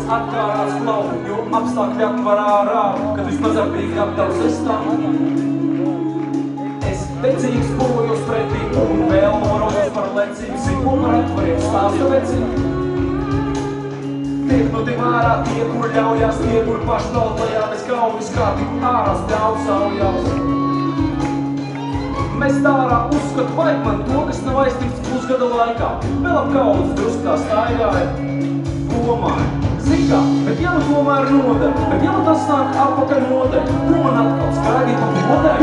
atkārās klau, jo apstākļi atvarā rāv, kad vismazāk bija gatavs es tam. Es dedzīgs bojos pretī un vēl norojos par lecību, zinu par atvariem stāstu vecību. Tiek no tiem ārā tie, kur ļaujās, tie, kur paštaut lejā bez kaujas, kā tik ārās ļauj saujās. Mēs tārā uzskatu vajag man to, kas nav aiztikts pusgada laikā. Vēl ap kaudas druskā staigāja, domāja. Zin kā, bet ja nu tomēr noder, bet ja nu tas nāk apakaļ noder, ko man atkal skaidīt un modē?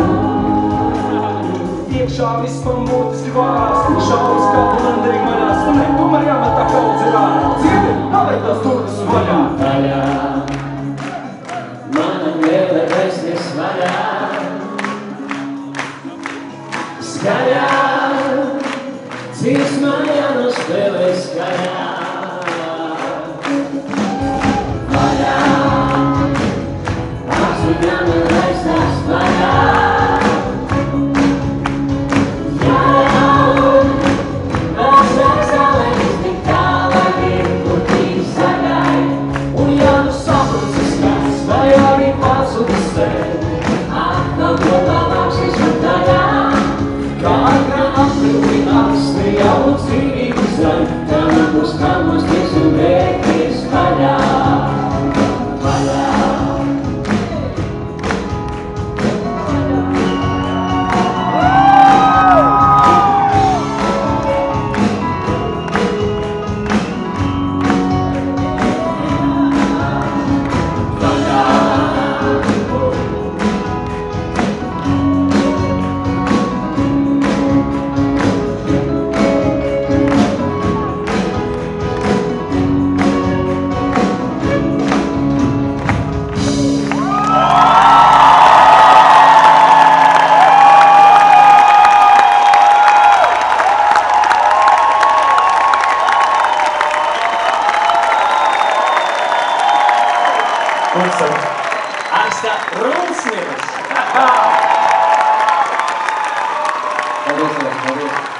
Iekšā viss man būtiski vārās, šauras kā blenderī maļās, un ne, tomēr jāmet tā kaudze rārā. Dzirdi, paliek tās durvis vaļā. Vaļā, mana liela vēsties vaļā. Skaļā, dziesmā jānospēlē skaļā. Vaļā, apsvigāna raistās vaļā. Jāļauj, vēsās alēnis tik tālāki, kur tī zaļai. Un ja nu sapulcis kāds, vai arī pasūtis sev, atkal kopā vāksies un daļā. Kā agrā aprilī apsni jau dzīvību zaļ, tā būs kalnos ties un vērties vaļā, vaļā. Asta Rulsnieks. Paldies, paldies.